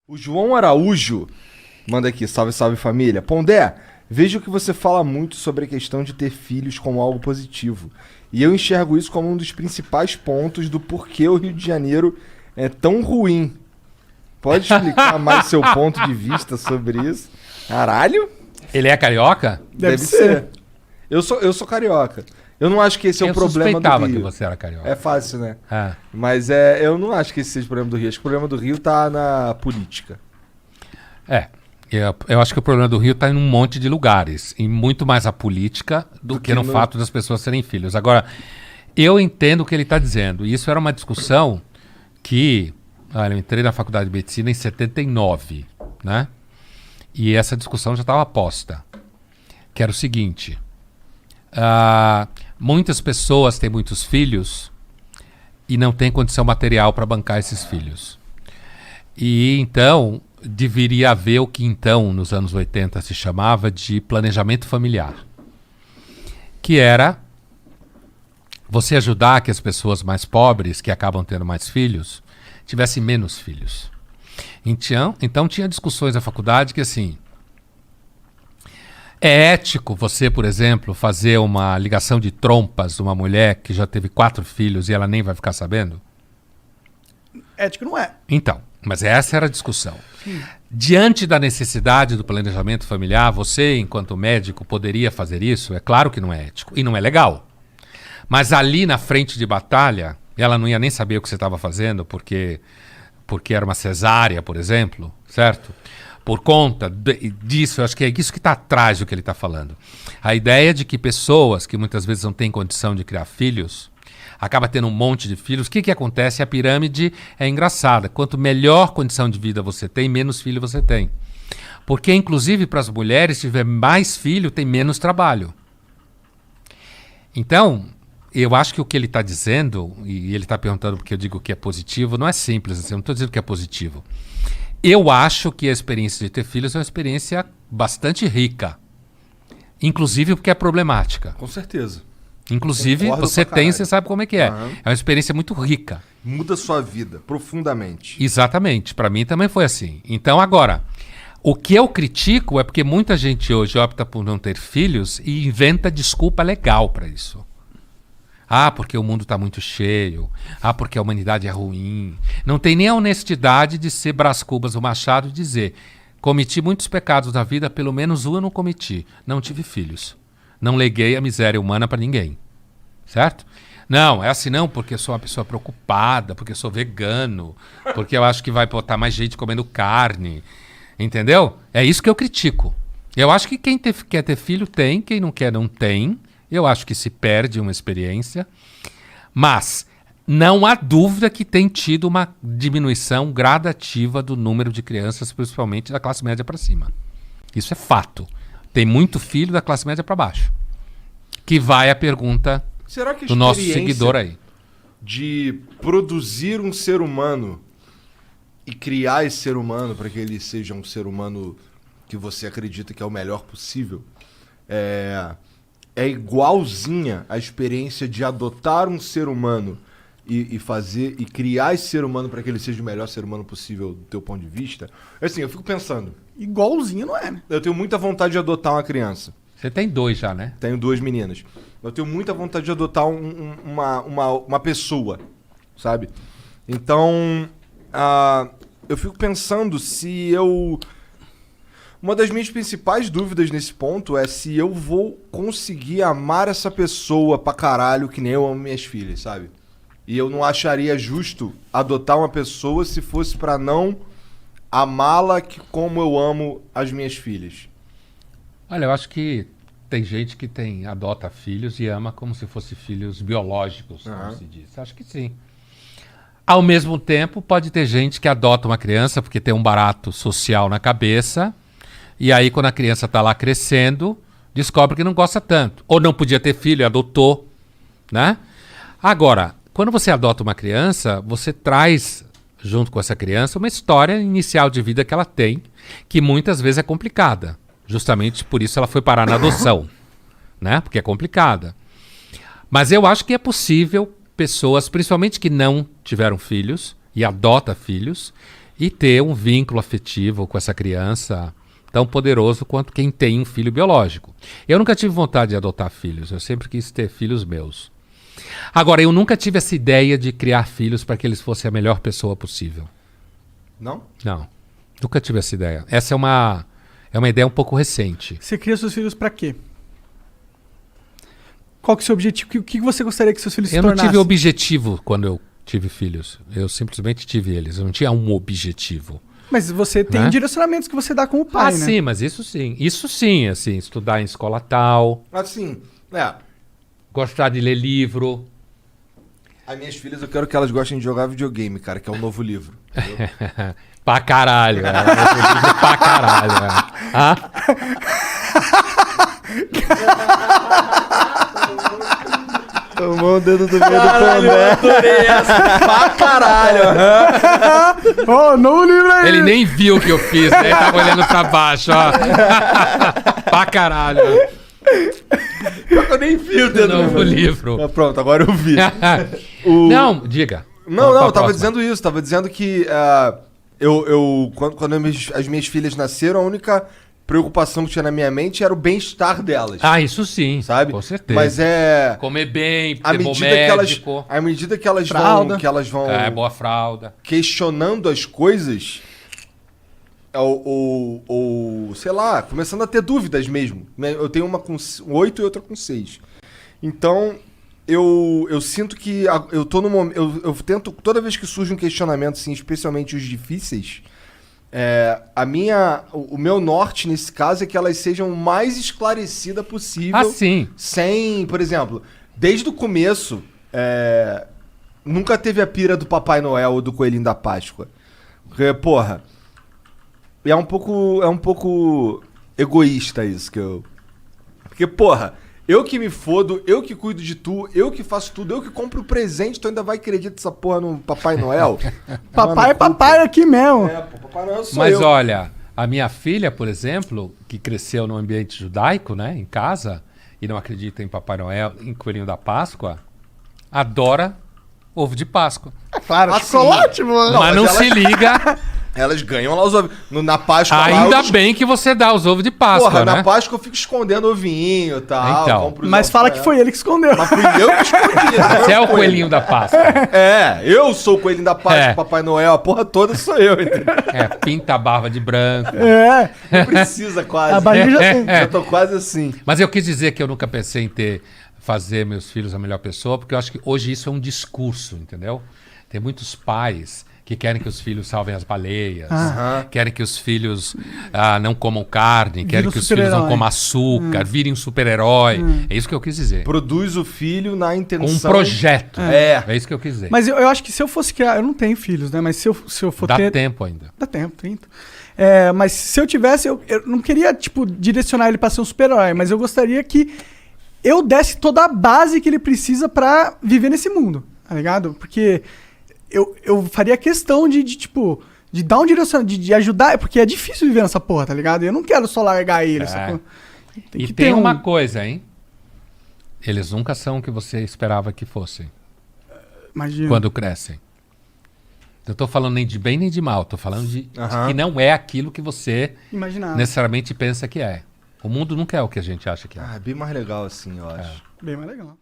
O João Araújo manda aqui, salve, salve família. Pondé, vejo que você fala muito sobre a questão de ter filhos como algo positivo. E eu enxergo isso como um dos principais pontos do porquê o Rio de Janeiro é tão ruim. Pode explicar mais seu ponto de vista sobre isso? Caralho? Ele é carioca? Deve ser. Eu sou carioca. Eu não acho que esse é o problema do Rio. Eu suspeitava que você era carioca. É fácil, né? É. Mas eu não acho que esse seja o problema do Rio. Acho que o problema do Rio tá na política. Eu acho que o problema do Rio está em um monte de lugares. E muito mais a política do que no fato das pessoas serem filhos. Agora, eu entendo o que ele está dizendo. E isso era uma discussão que... Olha, eu entrei na faculdade de medicina em 79, né? E essa discussão já estava posta. Que era o seguinte... muitas pessoas têm muitos filhos e não têm condição material para bancar esses filhos. E então deveria haver o que então, nos anos 80, se chamava de planejamento familiar. Que era você ajudar que as pessoas mais pobres, que acabam tendo mais filhos, tivessem menos filhos. Então tinha discussões na faculdade que assim... É ético você, por exemplo, fazer uma ligação de trompas de uma mulher que já teve 4 filhos e ela nem vai ficar sabendo? Ético não é. Então, mas essa era a discussão. Diante da necessidade do planejamento familiar, você, enquanto médico, poderia fazer isso? É claro que não é ético e não é legal. Mas ali na frente de batalha, ela não ia nem saber o que você estava fazendo porque era uma cesárea, por exemplo, certo? Por conta disso, eu acho que é isso que está atrás do que ele está falando. A ideia de que pessoas que muitas vezes não têm condição de criar filhos, acaba tendo um monte de filhos. O que acontece? A pirâmide é engraçada. Quanto melhor condição de vida você tem, menos filho você tem. Porque, inclusive, para as mulheres, se tiver mais filho, tem menos trabalho. Então, eu acho que o que ele está dizendo, e ele está perguntando porque eu digo que é positivo, não é simples assim, eu não estou dizendo que é positivo. Eu acho que a experiência de ter filhos é uma experiência bastante rica. Inclusive porque é problemática. Com certeza. Inclusive, Concordo você pra tem, caralho. você sabe como é que é. Aham. É uma experiência muito rica. Muda sua vida profundamente. Exatamente. Para mim também foi assim. Então, agora, o que eu critico é porque muita gente hoje opta por não ter filhos e inventa desculpa legal para isso. Porque o mundo está muito cheio. Porque a humanidade é ruim. Não tem nem a honestidade de ser Brás Cubas o Machado e dizer: cometi muitos pecados na vida, pelo menos um eu não cometi. Não tive filhos. Não leguei a miséria humana para ninguém. Certo? Não, é assim não, porque eu sou uma pessoa preocupada, porque eu sou vegano, porque eu acho que vai botar mais gente comendo carne. Entendeu? É isso que eu critico. Eu acho que quem quer ter filho tem, quem não quer não tem. Eu acho que se perde uma experiência, mas não há dúvida que tem tido uma diminuição gradativa do número de crianças, principalmente da classe média para cima. Isso é fato. Tem muito filho da classe média para baixo. Que vai a pergunta Será que a do nosso experiência seguidor aí. de produzir um ser humano e criar esse ser humano para que ele seja um ser humano que você acredita que é o melhor possível é igualzinha à experiência de adotar um ser humano e fazer e criar esse ser humano para que ele seja o melhor ser humano possível do teu ponto de vista? Assim, eu fico pensando, Igualzinho não é, né? eu tenho muita vontade de adotar uma criança. Você tem 2 já, né? Tenho 2 meninas. Eu tenho muita vontade de adotar uma pessoa, sabe? Então, eu fico pensando se eu... Uma das minhas principais dúvidas nesse ponto é se eu vou conseguir amar essa pessoa pra caralho que nem eu amo minhas filhas, sabe? E eu não acharia justo adotar uma pessoa se fosse pra não amá-la como eu amo as minhas filhas. Olha, eu acho que tem gente que adota filhos e ama como se fossem filhos biológicos, como se diz. Acho que sim. Ao mesmo tempo, pode ter gente que adota uma criança porque tem um barato social na cabeça, e aí quando a criança está lá crescendo, descobre que não gosta tanto. Ou não podia ter filho e adotou, né? Agora, quando você adota uma criança, você traz, junto com essa criança, uma história inicial de vida que ela tem, que muitas vezes é complicada. Justamente por isso ela foi parar na adoção, né? Porque é complicada. Mas eu acho que é possível pessoas, principalmente que não tiveram filhos e adota filhos, e ter um vínculo afetivo com essa criança tão poderoso quanto quem tem um filho biológico. Eu nunca tive vontade de adotar filhos, eu sempre quis ter filhos meus. Agora, eu nunca tive essa ideia de criar filhos para que eles fossem a melhor pessoa possível. Não? Não, nunca tive essa ideia. Essa é uma ideia um pouco recente. Você cria seus filhos pra quê? Qual que é o seu objetivo? O que você gostaria que seus filhos se Eu não tornassem? tive objetivo quando eu tive filhos. Eu simplesmente tive eles. Eu não tinha um objetivo. Mas você tem Né? direcionamentos que você dá como pai, né? Sim, mas isso sim. Isso sim, assim, estudar em escola tal, Assim, gostar de ler livro. as minhas filhas eu quero que elas gostem de jogar videogame, cara, que é um novo livro. Pra caralho, velho. Pra caralho, velho. Ah? Tomou o dedo do meio do Pondé. Adorei essa. Pra caralho. Ó, novo livro aí! Ele nem viu o que eu fiz, né? Ele tava olhando pra baixo, ó. Pra caralho. Eu nem vi o dedo Novo livro. Ah, pronto, agora eu vi. Não, diga. Não, Vamos pra eu tava próxima. dizendo isso. Tava dizendo que quando as minhas filhas nasceram, a única preocupação que tinha na minha mente era o bem-estar delas. Ah, isso sim. sabe? Com certeza. Mas é... Comer bem, À ter bom medida, que elas, médico. à medida que elas Fralda. vão Boa fralda. questionando as coisas, ou sei lá, começando a ter dúvidas mesmo. Eu tenho uma com 8 e outra com 6. Então, eu sinto que eu tô no momento... Eu tento, toda vez que surge um questionamento, assim, especialmente os difíceis, o meu norte nesse caso é que elas sejam o mais esclarecida possível. Ah, sim. Sem, por exemplo, desde o começo, nunca teve a pira do Papai Noel ou do Coelhinho da Páscoa. Porque, porra, é um pouco egoísta isso que eu... Porque, porra, eu que me fodo, eu que cuido de tu, eu que faço tudo, eu que compro o presente, tu ainda vai acreditar essa porra no Papai Noel? Papai é papai aqui mesmo. Pô, Papai Noel sou Mas eu. olha, a minha filha, por exemplo, que cresceu no ambiente judaico, né, em casa, e não acredita em Papai Noel, em Coelhinho da Páscoa, adora ovo de Páscoa. É claro, Assim, chocolate, mano. Não, mas não mas se liga. Elas ganham lá os ovos. Na Páscoa lá, Ainda bem que você dá os ovos de Páscoa, Porra, né? na Páscoa eu fico escondendo ovinho e tal. Então. compro os Mas ovos fala pra que ela. foi ele que escondeu. Mas fui eu que escondi. não Você é o foi ele. coelhinho da Páscoa. Eu sou o coelhinho da Páscoa, É. Papai Noel, a porra toda sou eu, entendeu? Pinta a barba de branco. É, Não precisa quase. a barriga já tem. Já tô quase assim. Mas eu quis dizer que eu nunca pensei em fazer meus filhos a melhor pessoa, porque eu acho que hoje isso é um discurso, entendeu? Tem muitos pais que querem que os filhos salvem as baleias, querem que os filhos não comam carne, querem um que os filhos não super-herói. comam açúcar, virem um super-herói. É isso que eu quis dizer. Produz o filho na Com um intenção... projeto. É. É isso que eu quis dizer. Mas eu acho que se eu fosse criar... Eu não tenho filhos, né? Mas se eu for Dá ter... tempo ainda. Dá tempo, 30. Mas se eu tivesse... Eu não queria, tipo, direcionar ele pra ser um super-herói, mas eu gostaria que eu desse toda a base que ele precisa pra viver nesse mundo, tá ligado? Porque eu faria questão de dar um direcionamento, de ajudar, porque é difícil viver nessa porra, tá ligado? E eu não quero só largar ele, sacou? E que tem ter uma coisa, hein? Eles nunca são o que você esperava que fossem Imagina. quando crescem. Eu tô falando nem de bem nem de mal, tô falando de Aham. que não é aquilo que você Imaginar. necessariamente pensa que é. O mundo nunca é o que a gente acha que é. É bem mais legal assim, eu acho. Bem mais legal.